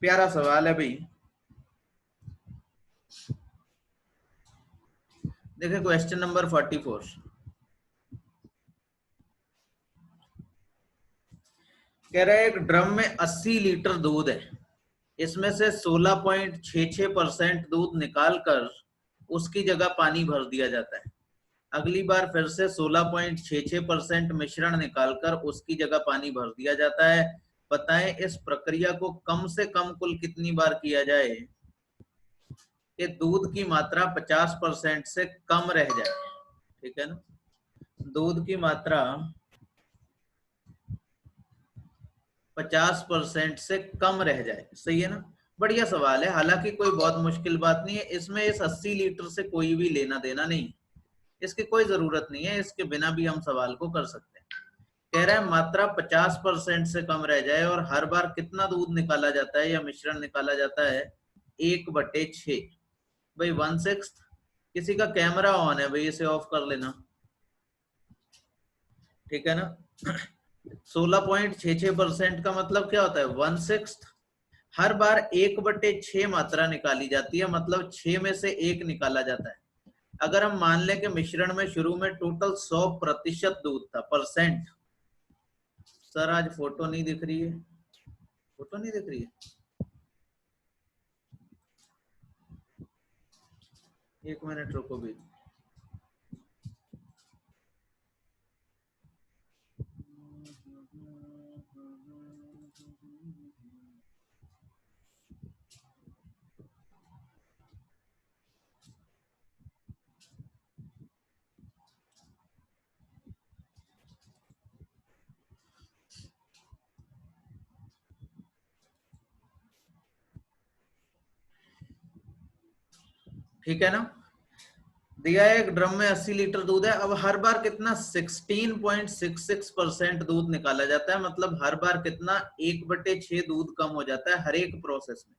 प्यारा सवाल है भाई। देखिए क्वेश्चन नंबर 44 कह रहा है एक ड्रम में 80 लीटर दूध है, इसमें से 16.66% दूध निकालकर उसकी जगह पानी भर दिया जाता है। अगली बार फिर से 16.66% मिश्रण निकालकर उसकी जगह पानी भर दिया जाता है। बताएं इस प्रक्रिया को कम से कम कुल कितनी बार किया जाए कि दूध की मात्रा 50% से कम रह जाए। ठीक है ना, दूध की मात्रा 50% से कम रह जाए। सही है ना, बढ़िया सवाल है। हालांकि कोई बहुत मुश्किल बात नहीं है इसमें। इस 80 लीटर से कोई भी लेना देना नहीं, इसकी कोई जरूरत नहीं है, इसके बिना भी हम सवाल को कर सकते हैं। कह रहा है मात्रा 50% से कम रह जाए और हर बार कितना दूध निकाला जाता है या मिश्रण निकाला जाता है, 1/6। भाई 1/6। किसी का कैमरा ऑन है भाई, इसे ऑफ कर लेना। ठीक है ना, 16.66% का मतलब क्या होता है, 1/6। हर बार 1/6 मात्रा निकाली जाती है, मतलब 6 में से 1 निकाला जाता है। अगर हम मान लें कि मिश्रण में शुरू में टोटल 100% दूध था, परसेंट। सर आज फोटो नहीं दिख रही है, फोटो नहीं दिख रही है, 1 मिनट रुको भी। ठीक है ना, दिया है एक ड्रम में 80 लीटर दूध है। अब हर बार कितना, 16.66% दूध निकाला जाता है, मतलब हर बार कितना, 1/6 दूध कम हो जाता है हर एक प्रोसेस में।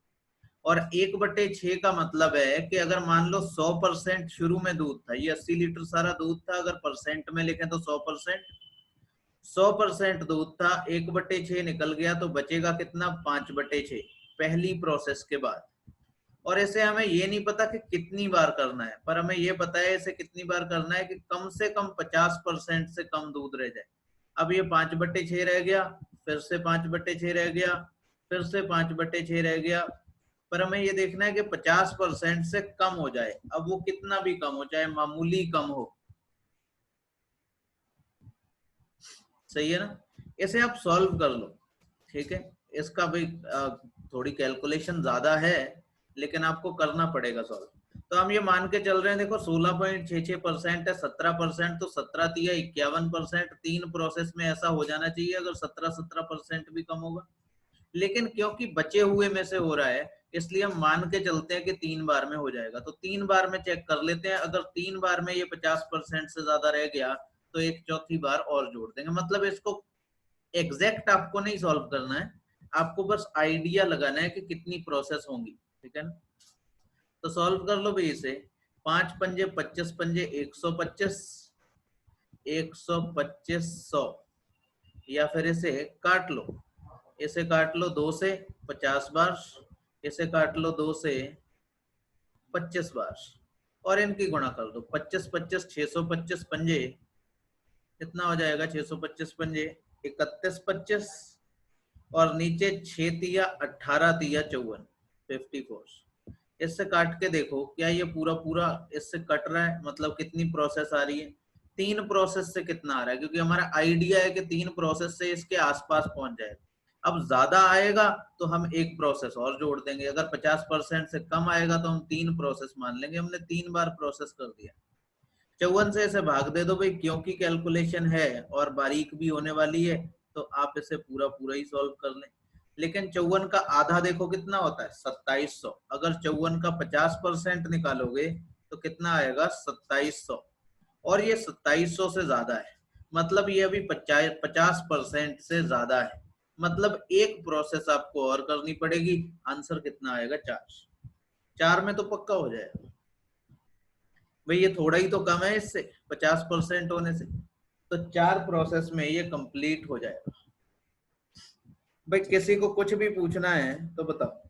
और 1/6 का मतलब है कि अगर मान लो 100% शुरू में दूध था, ये 80 लीटर सारा दूध था, अगर परसेंट में लिखें तो 100% दूध था, 1/6 निकल गया तो बचेगा कितना, 5/6 पहली प्रोसेस के बाद। और इसे हमें ये नहीं पता कि कितनी बार करना है, पर हमें ये पता है इसे कितनी बार करना है कि कम से कम 50% से कम दूध रह जाए। अब ये 5/6 रह गया, फिर से 5/6 रह गया, फिर से 5/6 रह गया, पर हमें ये देखना है कि 50% से कम हो जाए। अब वो कितना भी कम हो, चाहे मामूली कम हो। सही है ना, इसे आप सॉल्व कर लो। ठीक है, इसका भाई थोड़ी कैलकुलेशन ज्यादा है, लेकिन आपको करना पड़ेगा सॉल्व। तो हम ये मान के चल रहे हैं, देखो 16.66% है, 17%, तो 17 तिया 51%। 3 प्रोसेस में ऐसा हो जाना चाहिए अगर 17% भी कम होगा, लेकिन क्योंकि बचे हुए में से हो रहा है इसलिए हम मान के चलते हैं कि 3 बार में हो जाएगा। तो 3 बार में चेक कर लेते हैं, अगर 3 बार में ये 50% से ज्यादा रह गया तो एक चौथी बार और जोड़ देंगे। मतलब इसको एग्जैक्ट आपको नहीं सॉल्व करना है, आपको बस आइडिया लगाना है कि कितनी प्रोसेस होंगी। ठीक है ना, तो सॉल्व कर लो भाई इसे। 5 पंजे 25 पंजे 125, 125 100, या फिर इसे काट लो। इसे काट लो 2 से 50 बार, इसे काट लो 2 से 25 बार, और इनकी गुणा कर दो। 25 25 625 पंजे कितना हो जाएगा, 625 पंजे 31 25, और नीचे 6 तिया 18 तिया 54, 54। इससे काट के देखो क्या ये पूरा पूरा इससे कट रहा है, मतलब कितनी प्रोसेस आ रही है। 3 प्रोसेस से कितना आ रहा है, क्योंकि हमारा आइडिया है कि 3 प्रोसेस से इसके आसपास पहुंच जाए। अब ज्यादा आएगा तो हम एक प्रोसेस और जोड़ देंगे, अगर 50% से कम आएगा तो हम 3 प्रोसेस मान लेंगे। हमने 3 बार प्रोसेस कर दिया। 54 से इसे भाग दे दो भाई, क्योंकि कैलकुलेशन है और बारीक भी होने वाली है, तो आप इसे पूरा पूरा ही सॉल्व कर लें। लेकिन 54 का आधा देखो कितना होता है, 2700। अगर 54 का 50% निकालोगे तो कितना आएगा, 2700। और ये 2700 से ज्यादा है, मतलब ये अभी 50% से ज्यादा है, मतलब एक प्रोसेस आपको और करनी पड़ेगी। आंसर कितना आएगा, 4। 4 में तो पक्का हो जाएगा भाई, ये थोड़ा ही तो कम है इससे, 50% होने से। तो 4 प्रोसेस में ये कंप्लीट हो जाएगा। भाई किसी को कुछ भी पूछना है तो बताओ।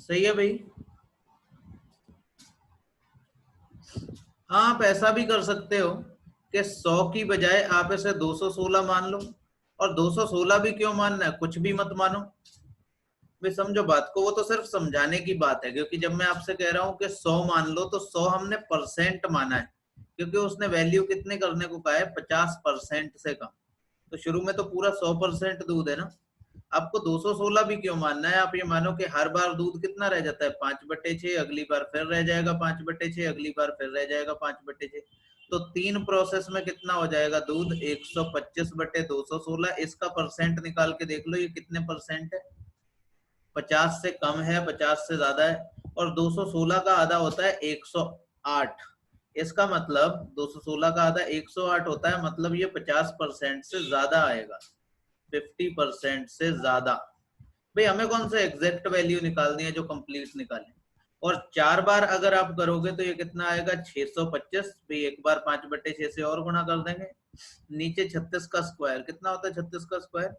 सही है भाई। हाँ, आप ऐसा भी कर सकते हो कि 100 की बजाय आप इसे 216 मान लो। और 216 भी क्यों मानना है, कुछ भी मत मानो भाई, समझो बात को, वो तो सिर्फ समझाने की बात है। क्योंकि जब मैं आपसे कह रहा हूं कि 100 मान लो, तो 100 हमने परसेंट माना है, क्योंकि उसने वैल्यू कितने करने को कहा है, 50% से कम। तो शुरू में तो पूरा 100% दूध है ना। आपको 216 भी क्यों मानना है, आप ये मानो कि हर बार दूध कितना रह जाता है, 5/6, अगली बार फिर रह जाएगा 5/6, अगली बार फिर रह जाएगा 5/6। तो 3 प्रोसेस में कितना हो जाएगा दूध, 125/216। इसका परसेंट निकाल के देख लो, ये कितने परसेंट है, 50 से कम है, 50 से ज्यादा है। और 216 का आधा होता है 108। इसका मतलब 216 का आधा 108 होता है, मतलब ये 50% से ज्यादा आएगा, 50% से ज्यादा। भाई हमें कौन सा एग्जैक्ट वैल्यू निकालनी है जो कंप्लीट निकाले। और 4 बार अगर आप करोगे तो ये कितना आएगा, 625। भाई एक बार 5/6 से और गुणा कर देंगे। नीचे 36 का स्क्वायर कितना होता है, 36 का स्क्वायर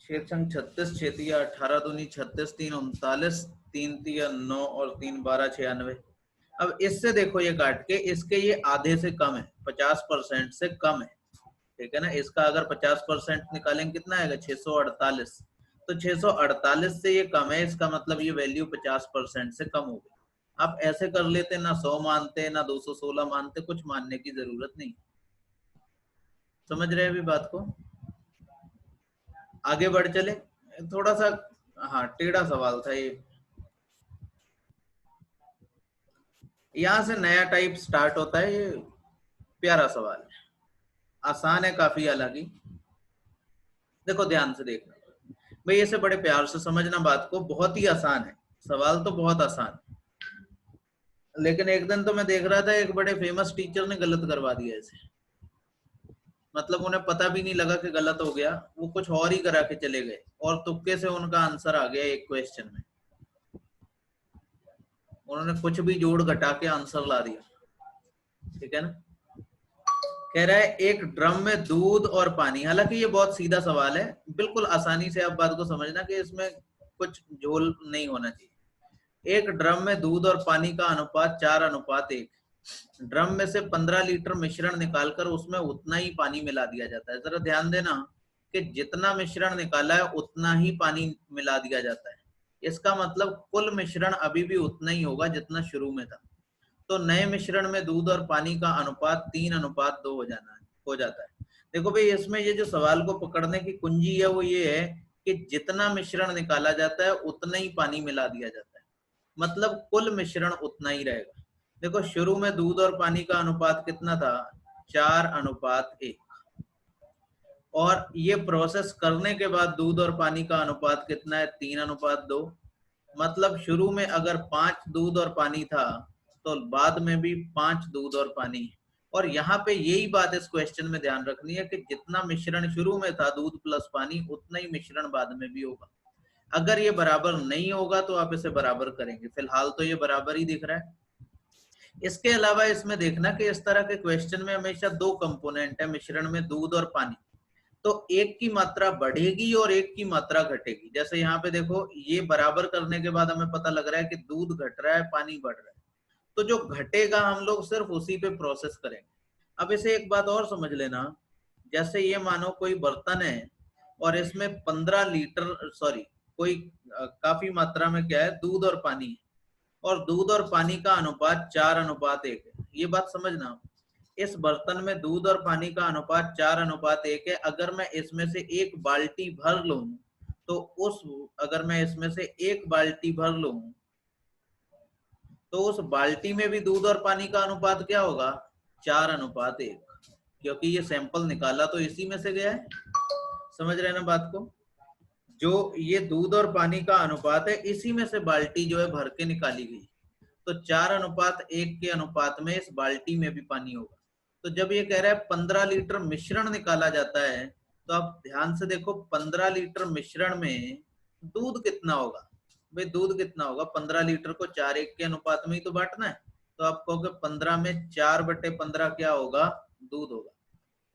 6×36, 6×18, 2×36, 3×39, 3×3 9 और 3×12 96। अब इससे देखो ये काट के, इसके ये आधे से कम है, 50% से कम है, ठीक है ना। इसका अगर 50% निकालेंगे कितना आएगा, 648। तो 648 से ये कम है, इसका मतलब ये वैल्यू 50% से कम हो गई। आप ऐसे कर लेते, ना 100 मानते ना 216 मानते, कुछ मानने की जरूरत नहीं। समझ रहे हैं अभी बात को, आगे बढ़ चले। थोड़ा सा हाँ टेढ़ा सवाल था ये। यहां से नया टाइप स्टार्ट होता है, ये प्यारा सवाल है, आसान है काफी। हालांकि देखो ध्यान से देखना भाई, इसे बड़े प्यार से समझना बात को, बहुत ही आसान है सवाल, तो बहुत आसान है। लेकिन एक दिन तो मैं देख रहा था, एक बड़े फेमस टीचर ने गलत करवा दिया इसे। मतलब उन्हें पता भी नहीं लगा कि गलत हो गया, वो कुछ और ही करा के चले गए, और तुक्के से उनका आंसर आ गया एक क्वेश्चन में। उन्होंने कुछ भी जोड़ घटा के आंसर ला दिया, ठीक है ना। कह रहा है एक ड्रम में दूध और पानी, हालांकि ये बहुत सीधा सवाल है, बिल्कुल आसानी से आप बात को समझना कि इसमें कुछ झोल नहीं होना चाहिए। एक ड्रम में दूध और पानी का अनुपात 4:1। ड्रम में से 15 लीटर मिश्रण निकालकर उसमें उतना ही पानी मिला दिया जाता है। जरा ध्यान देना कि जितना मिश्रण निकाला है उतना ही पानी मिला दिया जाता है। इसका मतलब कुल मिश्रण अभी भी उतना ही होगा जितना शुरू में था। तो नए मिश्रण में दूध और पानी का अनुपात 3:2 हो जाता है। देखो भाई, इसमें ये जो सवाल को पकड़ने की कुंजी है वो ये है कि जितना मिश्रण निकाला जाता है उतना ही पानी मिला दिया जाता है, मतलब कुल मिश्रण उतना ही रहेगा। देखो शुरू में दूध और पानी का अनुपात कितना था, 4:1। और ये प्रोसेस करने के बाद दूध और पानी का अनुपात कितना है, 3:2। मतलब शुरू में अगर 5 दूध और पानी था, तो बाद में भी 5 दूध और पानी। और यहाँ पे यही बात इस क्वेश्चन में ध्यान रखनी है कि जितना मिश्रण शुरू में था दूध प्लस पानी, उतना ही मिश्रण बाद में भी होगा। अगर ये बराबर नहीं होगा तो आप इसे बराबर करेंगे, फिलहाल तो ये बराबर ही दिख रहा है। इसके अलावा इसमें देखना कि इस तरह के क्वेश्चन में हमेशा 2 कंपोनेंट है मिश्रण में, दूध और पानी। तो एक की मात्रा बढ़ेगी और एक की मात्रा घटेगी। जैसे यहाँ पे देखो, ये बराबर करने के बाद हमें पता लग रहा है कि दूध घट रहा है, पानी बढ़ रहा है। तो जो घटेगा हम लोग सिर्फ उसी पे प्रोसेस करेंगे। अब इसे एक बात और समझ लेना, जैसे ये मानो कोई बर्तन है और इसमें 15 लीटर सॉरी कोई काफी मात्रा में क्या है, दूध और पानी है, और दूध और पानी का अनुपात 4:1 है। ये बात समझना, इस बर्तन में दूध और पानी का अनुपात 4:1 है। अगर मैं इसमें से एक बाल्टी भर लूं, तो अगर मैं इसमें से एक बाल्टी भर लूं, तो उस बाल्टी में भी दूध और पानी का अनुपात क्या होगा, 4:1, क्योंकि ये सैंपल निकाला तो इसी में से गया है। समझ रहे हैं ना बात को, जो ये दूध और पानी का अनुपात है, इसी में से बाल्टी जो है भर के निकाली गई। तो 4:1 के अनुपात में इस बाल्टी में भी पानी होगा। तो जब ये कह रहा है 15 लीटर मिश्रण निकाला जाता है, तो आप ध्यान से देखो, 15 लीटर मिश्रण में दूध कितना होगा। भाई दूध कितना होगा, 15 लीटर को 4:1 के अनुपात में ही तो बांटना है। तो आप कहोगे 15 में 4/15 क्या होगा, दूध होगा।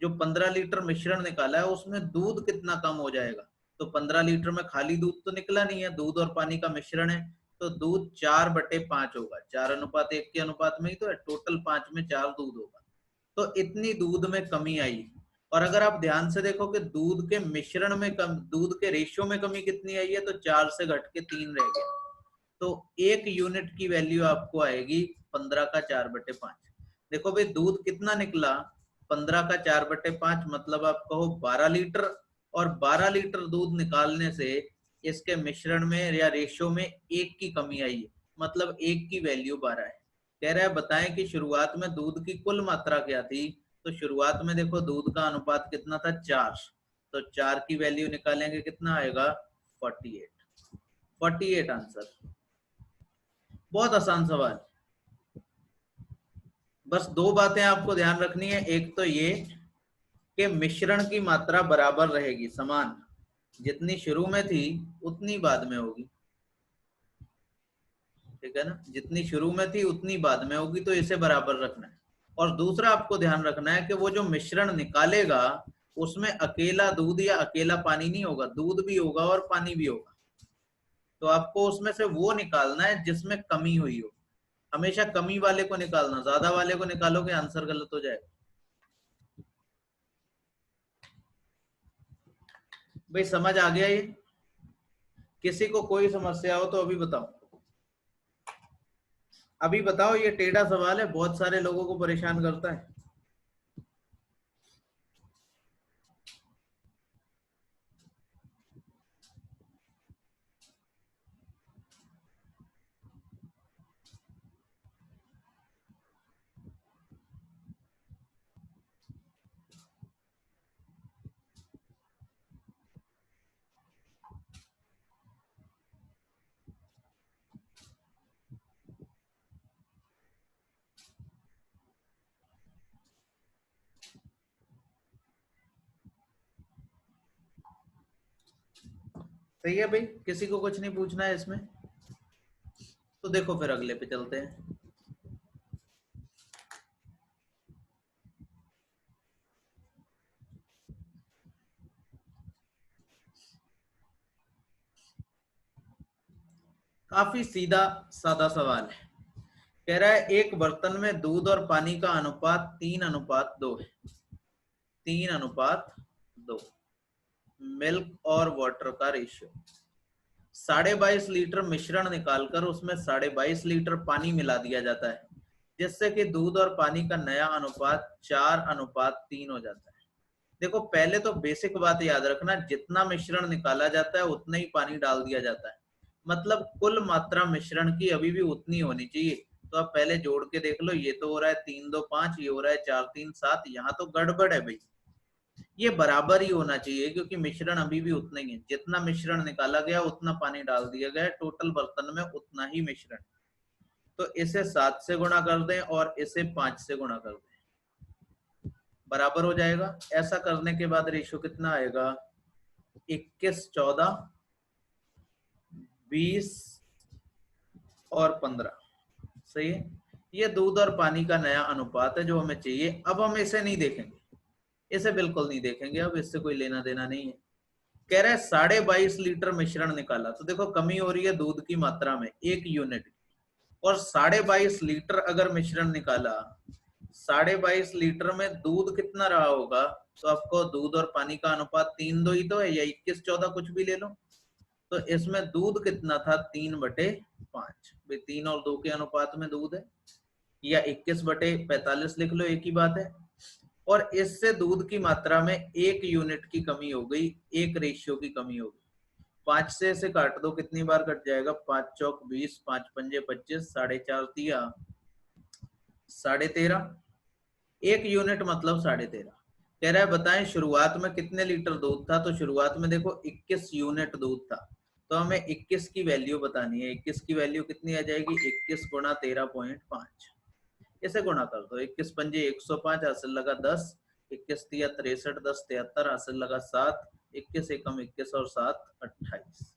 जो 15 लीटर मिश्रण निकाला है उसमें दूध कितना कम हो जाएगा। तो 15 लीटर में खाली दूध तो निकला नहीं है, दूध और पानी का मिश्रण है, तो दूध 4/5 होगा। 4:1 के अनुपात में ही तो है, टोटल 5 में 4 दूध होगा। तो इतनी दूध में कमी आई। और अगर आप ध्यान से देखो कि दूध के मिश्रण में कम, दूध के रेशियो में कमी कितनी आई है, तो 4 से घट के 3 रह गया। तो 1 यूनिट की वैल्यू आपको आएगी 15 का 4/5। देखो भाई दूध कितना निकला, 15 का 4/5 मतलब आप कहो 12 लीटर। और 12 लीटर दूध निकालने से इसके मिश्रण में या रेशियो में 1 की कमी आई है, मतलब 1 की वैल्यू 12 है। कह रहा है बताएं कि शुरुआत में दूध की कुल मात्रा क्या थी। तो शुरुआत में देखो दूध का अनुपात कितना था, 4। तो 4 की वैल्यू निकालेंगे कितना आएगा, 48 आंसर। बहुत आसान सवाल। बस दो बातें आपको ध्यान रखनी है, एक तो ये कि मिश्रण की मात्रा बराबर रहेगी, समान, जितनी शुरू में थी उतनी बाद में होगी, ठीक है ना, जितनी शुरू में थी उतनी बाद में होगी, तो इसे बराबर रखना है। और दूसरा आपको ध्यान रखना है कि वो जो मिश्रण निकालेगा उसमें अकेला दूध या अकेला पानी नहीं होगा, दूध भी होगा और पानी भी होगा। तो आपको उसमें से वो निकालना है जिसमें कमी हुई हो, हमेशा कमी वाले को निकालना, ज्यादा वाले को निकालोगे आंसर गलत हो जाएगा। भाई समझ आ गया ये? किसी को कोई समस्या हो तो अभी बताओ, अभी बताओ। ये टेढ़ा सवाल है, बहुत सारे लोगों को परेशान करता है। सही है भाई, किसी को कुछ नहीं पूछना है इसमें? तो देखो फिर अगले पे चलते हैं। काफी सीधा सादा सवाल है। कह रहा है एक बर्तन में दूध और पानी का अनुपात 3:2 है। 3:2 मिल्क और वाटर का रेशियो। 22.5 लीटर मिश्रण निकालकर उसमें 22.5 लीटर पानी मिला दिया जाता है, जिससे कि दूध और पानी का नया अनुपात 4:3 हो जाता है। देखो पहले तो बेसिक बात याद रखना, जितना मिश्रण निकाला जाता है उतना ही पानी डाल दिया जाता है, मतलब कुल मात्रा मिश्रण की अभी भी उतनी होनी चाहिए। तो आप पहले जोड़ के देख लो, ये तो हो रहा है 3-2-5, ये हो रहा है 4-3-7, यहाँ तो गड़बड़ है भाई। ये बराबर ही होना चाहिए क्योंकि मिश्रण अभी भी उतना ही है, जितना मिश्रण निकाला गया उतना पानी डाल दिया गया, टोटल बर्तन में उतना ही मिश्रण। तो इसे 7 से गुणा कर दें और इसे 5 से गुणा कर दें, बराबर हो जाएगा। ऐसा करने के बाद रेशियो कितना आएगा, 21-14, 20 और 15। सही है, ये दूध और पानी का नया अनुपात है जो हमें चाहिए। अब हम इसे नहीं देखेंगे, इसे बिल्कुल नहीं देखेंगे, अब इससे कोई लेना देना नहीं है। कह रहा है 22.5 लीटर मिश्रण निकाला, तो देखो कमी हो रही है दूध की मात्रा में 1 यूनिट, और 22.5 लीटर अगर मिश्रण निकाला, 22.5 लीटर में दूध कितना रहा होगा, तो आपको दूध और पानी का अनुपात 3:2 ही तो है, या 21-14 कुछ भी ले लो। तो इसमें दूध कितना था, 3/5। 3 और 2 के अनुपात में दूध है, या 21/45 लिख लो, एक ही बात है। और इससे दूध की मात्रा में 1 यूनिट की कमी हो गई, 1 रेशियो की कमी हो गई। 5 से इसे काट दो, कितनी बार कट जाएगा, 5 चौक 20, 5 पंजे 25, 4.5 दिया 13.5, 1 यूनिट मतलब 13.5। कह रहा है बताएं शुरुआत में कितने लीटर दूध था, तो शुरुआत में देखो 21 यूनिट दूध था, तो हमें 21 की वैल्यू बतानी है। 21 की वैल्यू कितनी आ जाएगी, 21 गुणा 13.5, इसे गुणा कर दो। 21 पंजे 105, हासिल लगा 10, 21 तिया 63, 10 73, हासिल लगा 7, 21 एकम 21 और 7 28,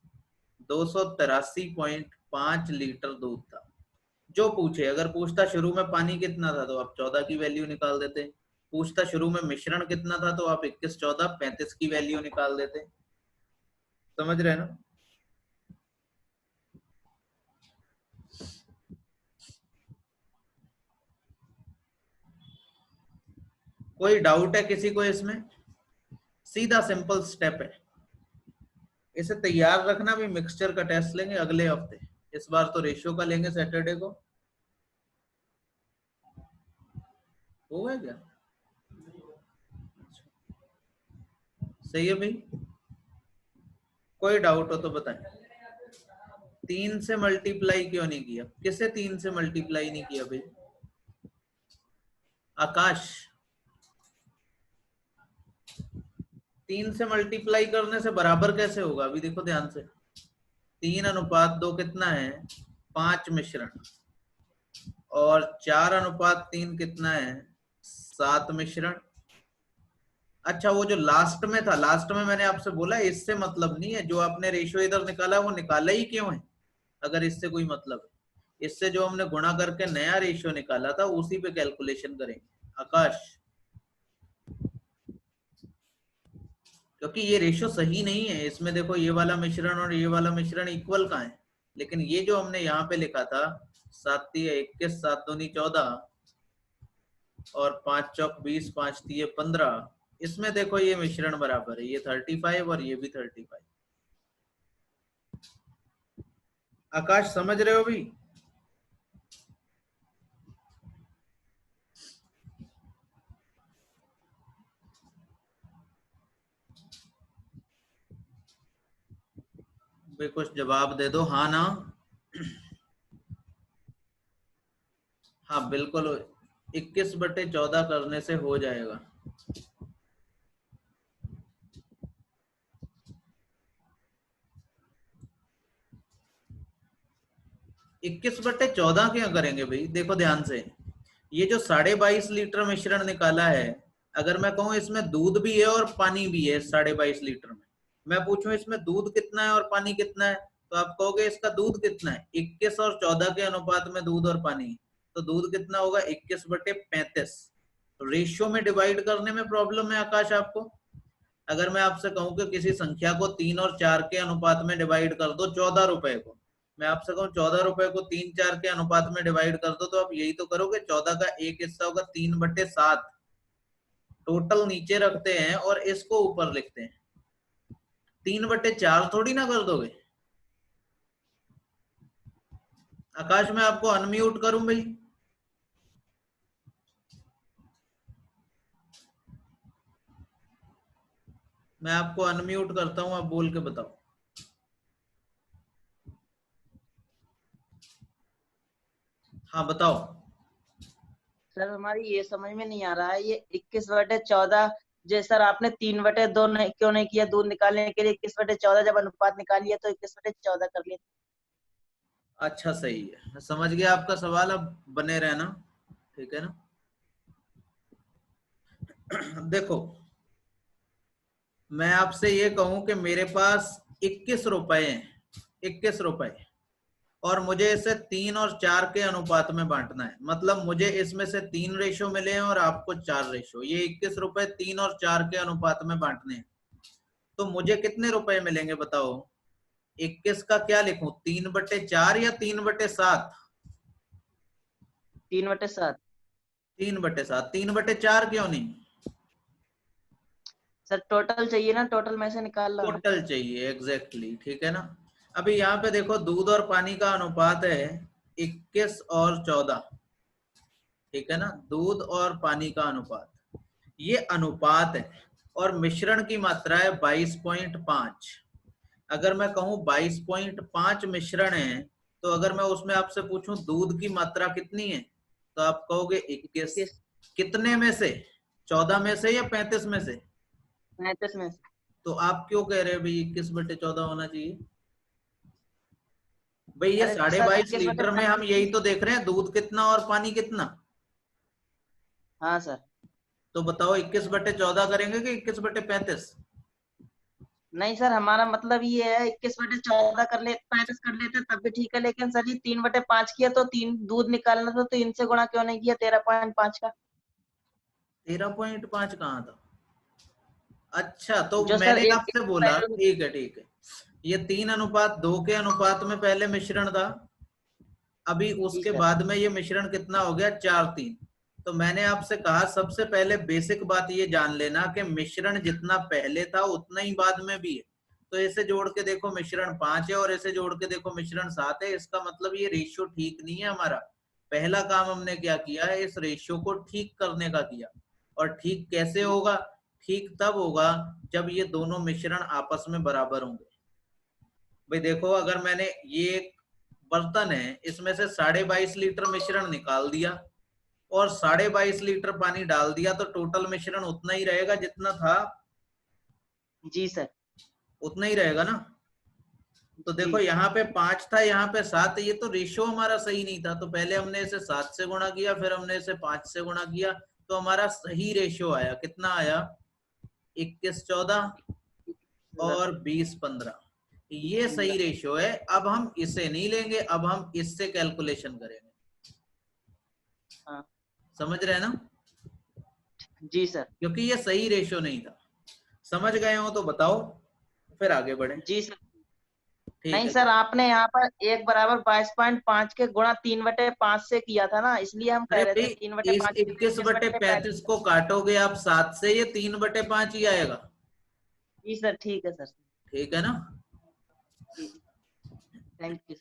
283.5 लीटर दूध था। जो पूछे, अगर पूछता शुरू में पानी कितना था तो आप 14 की वैल्यू निकाल देते, पूछता शुरू में मिश्रण कितना था तो आप 21, 14, 35 की वैल्यू निकाल देते। समझ रहे हैं ना? कोई डाउट है किसी को इसमें? सीधा सिंपल स्टेप है। इसे तैयार रखना, भी मिक्सचर का टेस्ट लेंगे अगले हफ्ते। इस बार तो रेशियो का लेंगे सैटरडे को। हो गया क्या? सही है भाई। कोई डाउट हो तो बताएं। 3 से मल्टीप्लाई क्यों नहीं किया? किसे 3 से मल्टीप्लाई नहीं किया भाई? आकाश, 3 से मल्टीप्लाई करने से बराबर कैसे होगा? अभी देखो ध्यान से, 3:2 कितना है? 5 मिश्रण। और 4:3 कितना है? 7 मिश्रण। अच्छा, वो जो लास्ट में था, लास्ट में मैंने आपसे बोला इससे मतलब नहीं है, जो आपने रेशियो इधर निकाला वो निकाला ही क्यों है अगर इससे कोई मतलब है? इससे जो हमने गुणा करके नया रेशियो निकाला था उसी पे कैलकुलेशन करेंगे आकाश, क्योंकि ये रेशियो सही नहीं है। इसमें देखो ये वाला मिश्रण और ये वाला मिश्रण इक्वल कहाँ है, लेकिन ये जो हमने यहाँ पे लिखा था 7 × 21, 7 दूनी 14 और 5 चौक 20, 5 × 15, इसमें देखो ये मिश्रण बराबर है, ये 35 और ये भी 35। आकाश समझ रहे हो भी? भाई कुछ जवाब दे दो, हाँ ना? हाँ बिल्कुल, 21/14 करने से हो जाएगा। इक्कीस बट्टे 14 क्यों करेंगे भाई? देखो ध्यान से, ये जो 22.5 लीटर मिश्रण निकाला है, अगर मैं कहूं इसमें दूध भी है और पानी भी है 22.5 लीटर में, मैं पूछूं इसमें दूध कितना है और पानी कितना है, तो आप कहोगे इसका दूध कितना है? 21 और 14 के अनुपात में दूध और पानी, तो दूध कितना होगा? 21/35। तो रेशियो में डिवाइड करने में प्रॉब्लम है आकाश आपको? अगर मैं आपसे कहूं कि किसी संख्या को 3 और 4 के अनुपात में डिवाइड कर दो 14 रुपए को, मैं आपसे कहूं 14 रुपए को 3, 4 के अनुपात में डिवाइड कर दो, तो आप यही तो करोगे। 14 का एक हिस्सा होगा 3/7, टोटल नीचे रखते हैं और इसको ऊपर लिखते हैं। 3/4 थोड़ी ना कर दोगे। आकाश मैं आपको अनम्यूट करूं भाई? मैं आपको अनम्यूट करता हूं, आप बोल के बताओ। हाँ बताओ। सर हमारी ये समझ में नहीं आ रहा है, ये 21/14 जो सर आपने 3/2 क्यों नहीं किया दूध निकालने के लिए? 21/14 जब अनुपात निकालिए तो 21/14 कर लिया। अच्छा सही है, मैं समझ गया आपका सवाल, अब बने रहना, ठीक है ना? देखो, मैं आपसे ये कहूं कि मेरे पास 21 रुपए हैं, 21 रुपए, और मुझे इसे 3 और 4 के अनुपात में बांटना है, मतलब मुझे इसमें से 3 रेशो मिले हैं और आपको 4 रेशो। ये 21 रुपए 3 और 4 के अनुपात में बांटने हैं, तो मुझे कितने रुपए मिलेंगे बताओ? 21 का क्या लिखूं, 3/4 या 3/7? 3/7। 3/7। 3/4 क्यों नहीं? सर टोटल चाहिए ना, टोटल में से निकाल रहा हूँ। टोटल चाहिए, एग्जैक्टली, ठीक है ना? अभी यहाँ पे देखो दूध और पानी का अनुपात है 21 और 14, ठीक है ना? दूध और पानी का अनुपात, ये अनुपात है, और मिश्रण की मात्रा है 22.5। अगर मैं कहूं 22.5 मिश्रण है, तो अगर मैं उसमें आपसे पूछूं दूध की मात्रा कितनी है, तो आप कहोगे 21। कितने में से? 14 में से या 35 में से? 35 में से। तो आप क्यों कह रहे हो भाई 21/14 होना चाहिए? भाई ये अरे सर 22.5 लीटर में हम 21/35। यही तो देख रहे हैं, दूध कितना और पानी कितना। हाँ सर। तो बताओ 21/14 करेंगे कि 21/35? नहीं सर, हमारा मतलब ये है 21/14 कर ले, 35 कर लेते तब भी ठीक है, लेकिन सर ये 3/5 किया तो 3 दूध निकालना था तो इनसे गुणा क्यों नहीं किया 13.5 का? 13.5 कहाँ था? अच्छा, तो जो सर मैंने एक आपसे बोला, पहले ठीक है ठीक है, ये 3:2 के अनुपात में पहले मिश्रण था, अभी जी उसके सर। बाद में ये मिश्रण कितना हो गया, 4:3। तो मैंने आपसे कहा सबसे पहले बेसिक बात ये जान लेना कि मिश्रण जितना पहले था उतना ही बाद में भी है। तो इसे जोड़ के देखो मिश्रण 5 है, और इसे जोड़ के देखो मिश्रण 7 है, इसका मतलब ये रेशियो ठीक नहीं है हमारा। पहला काम हमने क्या किया है, इस रेशियो को ठीक करने का किया। और ठीक कैसे होगा? ठीक तब होगा जब ये दोनों मिश्रण आपस में बराबर होंगे। भाई देखो, अगर मैंने ये एक बर्तन है, इसमें से 22.5 लीटर मिश्रण निकाल दिया और 22.5 लीटर पानी डाल दिया, तो टोटल मिश्रण उतना ही रहेगा जितना था, जी सर। उतना ही रहेगा ना। तो जी देखो यहाँ पे 5 था, यहाँ पे 7, ये तो रेशियो हमारा सही नहीं था। तो पहले हमने इसे 7 से गुणा किया, फिर हमने इसे 5 से गुणा किया, तो हमारा सही रेशियो आया। कितना आया? 21:14 और 20:15। ये सही रेशियो है। अब हम इसे नहीं लेंगे, अब हम इससे कैलकुलेशन करेंगे। हाँ। समझ रहे हैं ना? जी सर। क्योंकि ये सही रेशियो नहीं था। समझ गए हो तो बताओ, फिर आगे बढ़े। जी सर। ठीक नहीं है। सर, आपने यहाँ पर 1 = 22.5 के गुणा 3/5 से किया था ना, इसलिए हम कह अरे रहे थे भाई, तीन बटे इस पाँच 21/35 को काटोगे आप 7 से, ये 3/5 ही आएगा। जी सर, ठीक है सर। ठीक है ना? जी। Thank you.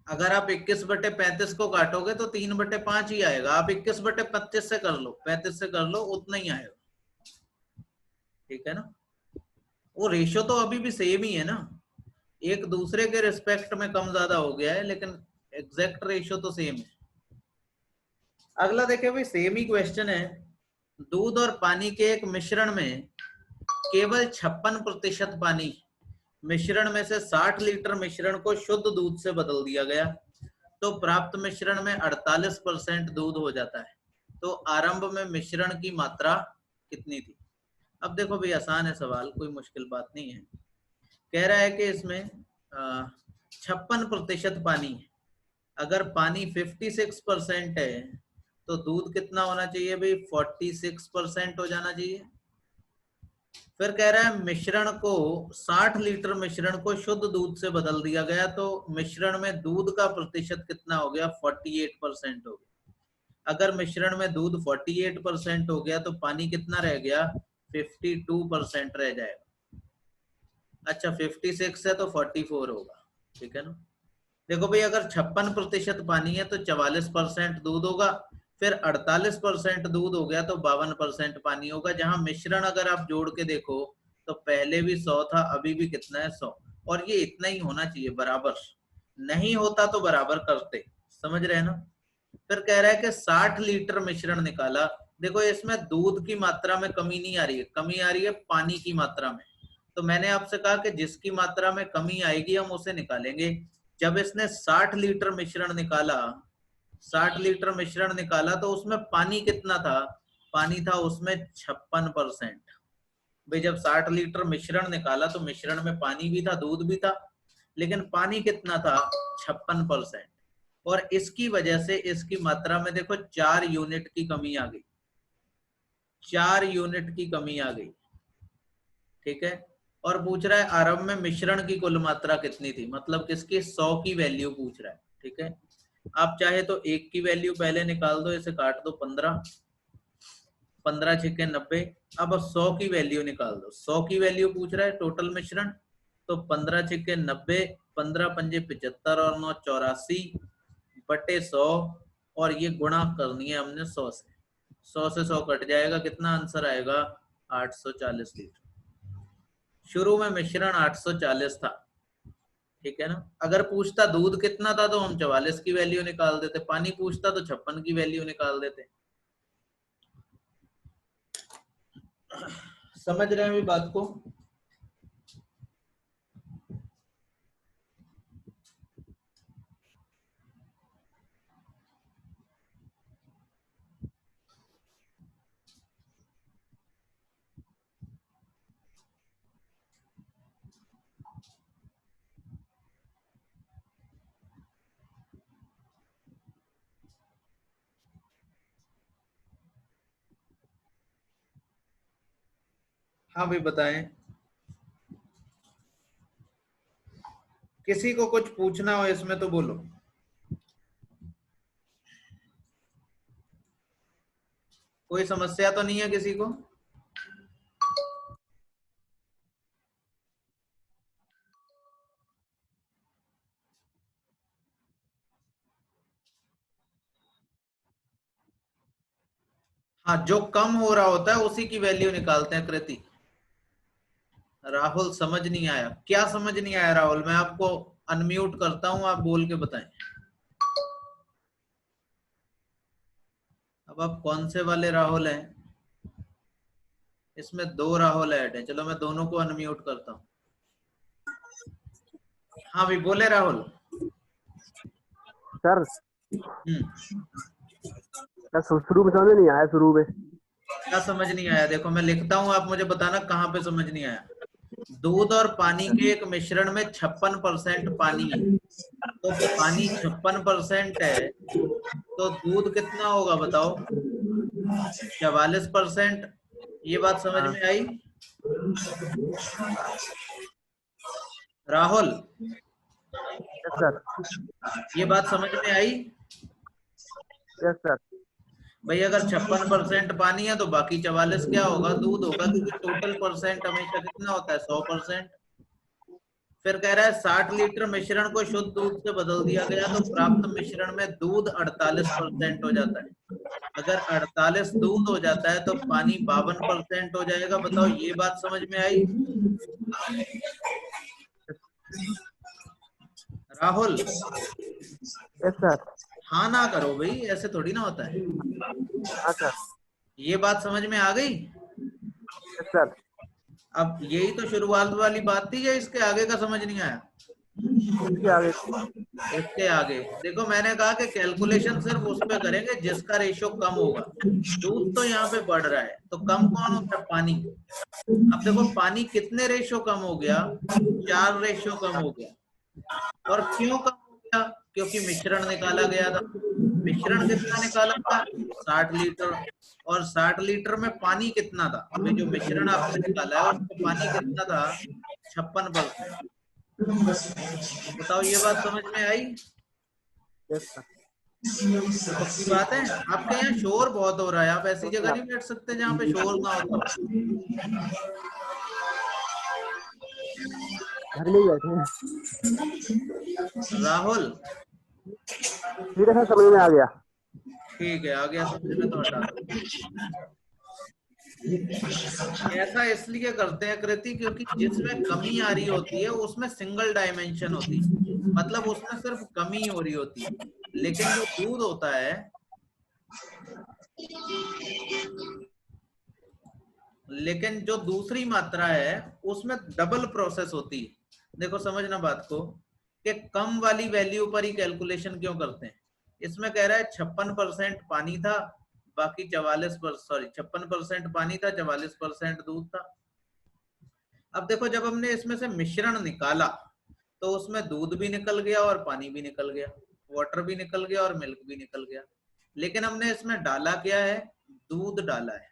अगर आप 21/35 को काटोगे तो 3/5 ही आएगा। आप 21/25 से कर लो, 35 से कर लो, उतना ही आएगा। ठीक है ना? वो रेशियो तो अभी भी सेम ही है ना, एक दूसरे के रिस्पेक्ट में कम ज्यादा हो गया है, लेकिन एग्जैक्ट रेशियो तो सेम है। अगला देखिए भाई, सेम ही क्वेश्चन है। दूध और पानी के एक मिश्रण में केवल 56% पानी, मिश्रण में से 60 लीटर मिश्रण को शुद्ध दूध से बदल दिया गया, तो प्राप्त मिश्रण में 48% दूध हो जाता है। तो आरंभ में मिश्रण की मात्रा कितनी थी? अब देखो भाई, आसान है सवाल, कोई मुश्किल बात नहीं है। कह रहा है कि इसमें 56% पानी है। अगर पानी 56% है, तो दूध कितना होना चाहिए भाई? 46% हो जाना चाहिए। फिर कह रहा है मिश्रण को 60 लीटर मिश्रण को शुद्ध दूध से बदल दिया गया, तो मिश्रण में दूध का प्रतिशत कितना हो गया? 48% हो गया। अगर मिश्रण में दूध 48% हो गया, तो पानी कितना रह गया? 52% रह जाएगा। अच्छा, 56 है तो 44 होगा। ठीक है ना? देखो भाई, अगर 56% पानी है तो 44% दूध होगा, फिर 48% दूध हो गया तो 52% पानी होगा। जहां मिश्रण अगर आप जोड़ के देखो, तो पहले भी 100 था, अभी भी कितना है? 100। और ये इतना ही होना चाहिए बराबर, नहीं होता तो बराबर करते। समझ रहे हैं ना? फिर कह रहा है कि 60 लीटर मिश्रण निकाला। देखो, इसमें दूध की मात्रा में कमी नहीं आ रही है, कमी आ रही है पानी की मात्रा में। तो मैंने आपसे कहा कि जिसकी मात्रा में कमी आएगी हम उसे निकालेंगे। जब इसने 60 लीटर मिश्रण निकाला, 60 लीटर मिश्रण निकाला, तो उसमें पानी कितना था? पानी था उसमें 56%। भाई जब 60 लीटर मिश्रण निकाला तो मिश्रण में पानी भी था, दूध भी था, लेकिन पानी कितना था? 56%। और इसकी वजह से इसकी मात्रा में देखो 4 यूनिट की कमी आ गई, 4 यूनिट की कमी आ गई। ठीक है। और पूछ रहा है आरंभ में मिश्रण की कुल मात्रा कितनी थी, मतलब किसकी? 100 की वैल्यू पूछ रहा है। ठीक है। आप चाहे तो 1 की वैल्यू पहले निकाल दो, इसे काट दो 15, 15 छिके 90। अब 100 की वैल्यू निकाल दो, 100 की वैल्यू पूछ रहा है टोटल मिश्रण। तो 15 छिके 90, 15 पंजे 75 और 9 84 बटे 100, और ये गुणा करनी है हमने 100 से। 100 से 100 कट जाएगा, कितना आंसर आएगा? 840 लीटर। शुरू में मिश्रण 840 था। ठीक है ना? अगर पूछता दूध कितना था तो हम 44 की वैल्यू निकाल देते, पानी पूछता तो 56 की वैल्यू निकाल देते। समझ रहे हैं अभी बात को? हाँ भाई बताएं, किसी को कुछ पूछना हो इसमें तो बोलो। कोई समस्या तो नहीं है किसी को? हाँ, जो कम हो रहा होता है उसी की वैल्यू निकालते हैं कृति। राहुल समझ नहीं आया, क्या समझ नहीं आया राहुल? मैं आपको अनम्यूट करता हूं, आप बोल के बताएं। अब आप कौन से वाले राहुल हैं? इसमें 2 राहुल ऐड है, चलो मैं दोनों को अनम्यूट करता हूँ। हाँ भाई बोले राहुल। सर हम्म, शुरू में समझ नहीं आया। शुरू में क्या समझ नहीं आया? देखो मैं लिखता हूँ, आप मुझे बताना कहाँ पे समझ नहीं आया। दूध और पानी के एक मिश्रण में 56% पानी है, तो पानी 56% है, तो दूध कितना होगा बताओ? 44%। ये बात समझ हाँ। में आई राहुल? Yes sir. ये बात समझ में आई? Yes sir. भाई अगर 56% पानी है तो बाकी 44 क्या होगा? दूध होगा, क्योंकि टोटल परसेंट हमेशा कितना होता है? 100%। फिर कह रहा है 60 लीटर मिश्रण को शुद्ध दूध से बदल दिया गया तो प्राप्त मिश्रण में दूध 48% हो जाता है। अगर 48 दूध हो जाता है तो पानी 52% हो जाएगा। बताओ ये बात समझ में आई राहुल? Yes sir. हाँ ना करो भाई, ऐसे थोड़ी ना होता है। हाँ सर। ये बात समझ में आ गई? Yes sir. अब यही तो शुरुआत वाली बात थी, या इसके आगे का समझ नहीं आया? इसके आगे इसके आगे देखो, मैंने कहा कि कैलकुलेशन सिर्फ उस पे करेंगे जिसका रेशियो कम होगा। दूध तो यहाँ पे बढ़ रहा है, तो कम कौन होता है? पानी। अब देखो पानी कितने रेशियो कम हो गया? 4 रेशियो कम हो गया। और क्यों कम हो गया? क्योंकि मिश्रण निकाला गया था। मिश्रण कितना निकाला था? 60 लीटर। और 60 लीटर में पानी कितना था? अभी जो मिश्रण आपने निकाला है उसमें पानी कितना था? 56%। बताओ ये बात समझ में आई? Yes sir. पक्की बात है? आपके यहाँ शोर बहुत हो रहा है, आप ऐसी जगह नहीं बैठ सकते जहाँ पे शोर ना होता हो। घर में ही बैठे हैं। राहुल ठीक है सर, समझ में आ गया। ठीक है, आ गया समझ में तो हटा दो। ऐसा इसलिए करते हैं कृति, क्योंकि जिसमें कमी आ रही होती है उसमें सिंगल डायमेंशन होती है, मतलब उसमें सिर्फ कमी हो रही होती है। लेकिन जो दूध होता है, लेकिन जो दूसरी मात्रा है उसमें डबल प्रोसेस होती है। देखो समझना बात को, कि कम वाली वैल्यू पर ही कैलकुलेशन क्यों करते हैं। इसमें कह रहा है 56% पानी था, बाकी 56% पानी था, 44% दूध था। अब देखो जब हमने इसमें से मिश्रण निकाला तो उसमें दूध भी निकल गया और पानी भी निकल गया, वाटर भी निकल गया और मिल्क भी निकल गया। लेकिन हमने इसमें डाला क्या है? दूध डाला है।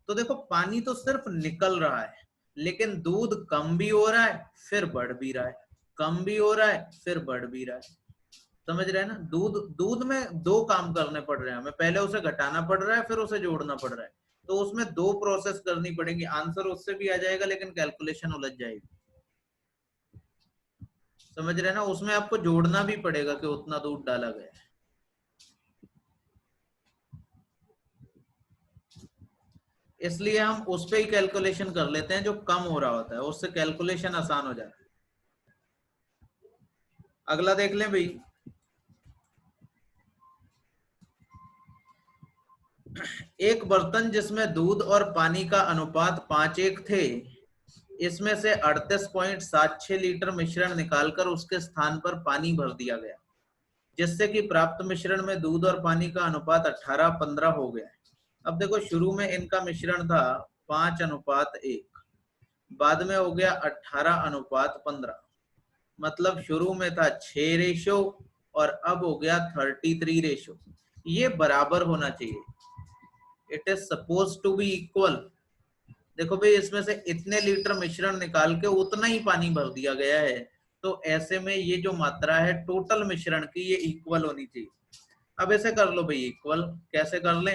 तो देखो पानी तो सिर्फ निकल रहा है, लेकिन दूध कम भी हो रहा है फिर बढ़ भी रहा है, कम भी हो रहा है फिर बढ़ भी रहा है। समझ रहे हैं ना? दूध में 2 काम करने पड़ रहे हैं हमें, पहले उसे घटाना पड़ रहा है फिर उसे जोड़ना पड़ रहा है। तो उसमें 2 प्रोसेस करनी पड़ेगी। आंसर उससे भी आ जाएगा लेकिन कैलकुलेशन उलझ जाएगी। समझ रहे हैं ना? उसमें आपको जोड़ना भी पड़ेगा कि उतना दूध डाला गया है। इसलिए हम उस पे ही कैलकुलेशन कर लेते हैं जो कम हो रहा होता है, उससे कैलकुलेशन आसान हो जाता है। अगला देख लें भाई। एक बर्तन जिसमें दूध और पानी का अनुपात 5:1 थे, इसमें से 38.76 लीटर मिश्रण निकालकर उसके स्थान पर पानी भर दिया गया, जिससे कि प्राप्त मिश्रण में दूध और पानी का अनुपात 18:15 हो गया। अब देखो शुरू में इनका मिश्रण था 5:1, बाद में हो गया 18:15, मतलब शुरू में था 6 रेशो और अब हो गया 33 रेशो। ये बराबर होना चाहिए, it is suppose to be equal. देखो भाई इसमें से इतने लीटर मिश्रण निकाल के उतना ही पानी भर दिया गया है, तो ऐसे में ये जो मात्रा है टोटल मिश्रण की ये इक्वल होनी चाहिए। अब ऐसे कर लो भाई इक्वल, कैसे कर ले,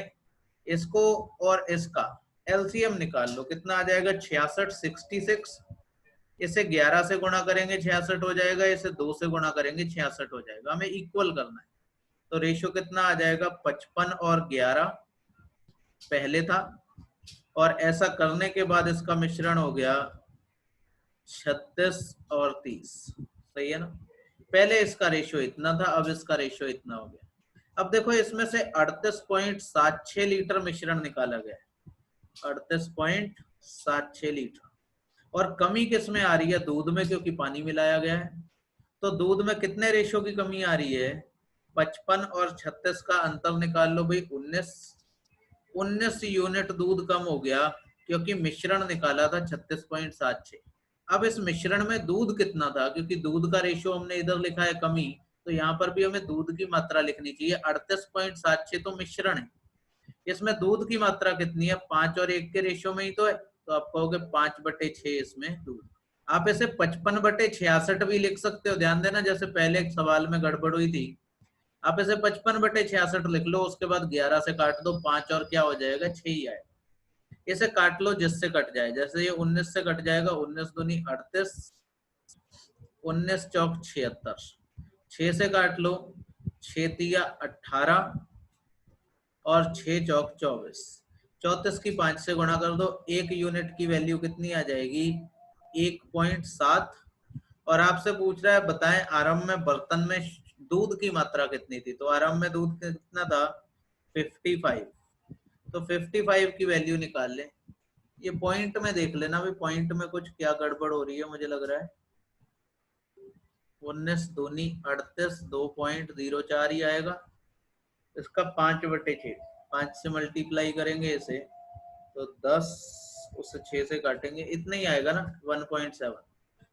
इसको और इसका एलसीएम निकाल लो, कितना आ जाएगा 66 66, इसे 11 से गुणा करेंगे 66 हो जाएगा, इसे 2 से गुणा करेंगे 66 हो जाएगा, हमें इक्वल करना है। तो रेशियो कितना आ जाएगा 55 और 11 पहले था, और ऐसा करने के बाद इसका मिश्रण हो गया 36 और 30, सही है ना। पहले इसका रेशियो इतना था, अब इसका रेशियो इतना हो गया। अब देखो इसमें से 38.76 लीटर मिश्रण निकाला गया, 38.76 लीटर, और कमी किस में आ रही है, दूध में, क्योंकि पानी मिलाया गया है। तो दूध में कितने रेशियो की कमी आ रही है, 55 और 36 का अंतर निकाल लो भाई, 19 यूनिट दूध कम हो गया, क्योंकि मिश्रण निकाला था 36.76। अब इस मिश्रण में दूध कितना था, क्योंकि दूध का रेशियो हमने इधर लिखा है कमी, तो यहाँ पर भी हमें दूध की मात्रा लिखनी चाहिए। 38.76 तो मिश्रण है, इसमें दूध की मात्रा कितनी है, 5 और 1 के रेशियो में ही तो है, तो आप कहोगे 5/6 इसमें दूध। आप इसे 55/66 भी लिख सकते हो, ध्यान देना, जैसे पहले एक सवाल में गड़बड़ हुई थी। आप इसे 55/66 लिख लो, उसके बाद 11 से काट दो, 5 और क्या हो जाएगा 6 ही आएगा। इसे काट लो जिससे कट जाए, जैसे ये 19 से कट जाएगा, 19 दूनी 38, 19 चौक 76, 6 से काट लो, 6 तिया 18 और 6 चौक 24, 34 की 5 से गुणा कर दो, 1 यूनिट की वैल्यू कितनी आ जाएगी 1.7। और आपसे पूछ रहा है बताएं आरंभ में बर्तन में दूध की मात्रा कितनी थी, तो आरंभ में दूध कितना था 55, तो 55 की वैल्यू निकाल ले। ये पॉइंट में देख लेना भी, पॉइंट में कुछ क्या गड़बड़ हो रही है, मुझे लग रहा है 19 दूनी 38, 2.04 ही आएगा। इसका 5/6, 5 से मल्टीप्लाई करेंगे इसे तो 10, उससे 6 से काटेंगे, इतना ही आएगा ना 1.7।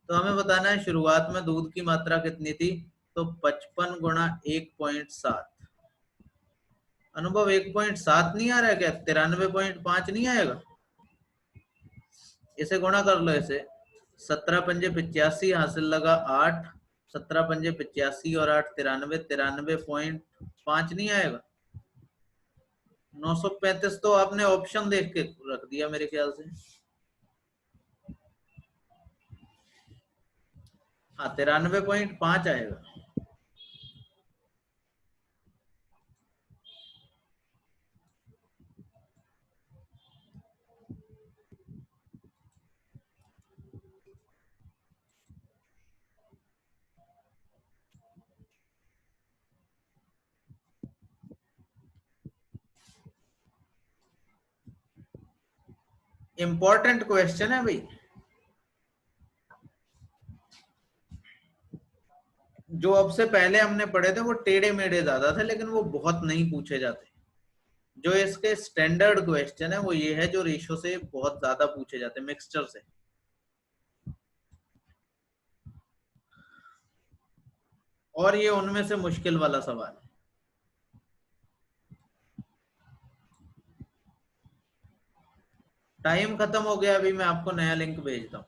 तो हमें बताना है शुरुआत में दूध की मात्रा कितनी थी, तो 55 गुणा 1.7। अनुभव 1.7 नहीं आ रहा है क्या, 93.5 नहीं आएगा, इसे गुणा कर लो, इसे 17 पंजे 85 हासिल लगा 8, 17 पंजे 85 और 8 93, 93.5 नहीं आएगा। 935 तो आपने ऑप्शन देख के रख दिया मेरे ख्याल से, हाँ 93.5 आएगा। इंपॉर्टेंट क्वेश्चन है भाई, जो अब से पहले हमने पढ़े थे वो टेढ़े मेढ़े ज्यादा थे, लेकिन वो बहुत नहीं पूछे जाते। जो इसके स्टैंडर्ड क्वेश्चन है वो ये है, जो रेशो से बहुत ज्यादा पूछे जाते हैं, मिक्सचर से। और ये उनमें से मुश्किल वाला सवाल है। टाइम खत्म हो गया, अभी मैं आपको नया लिंक भेजता हूँ।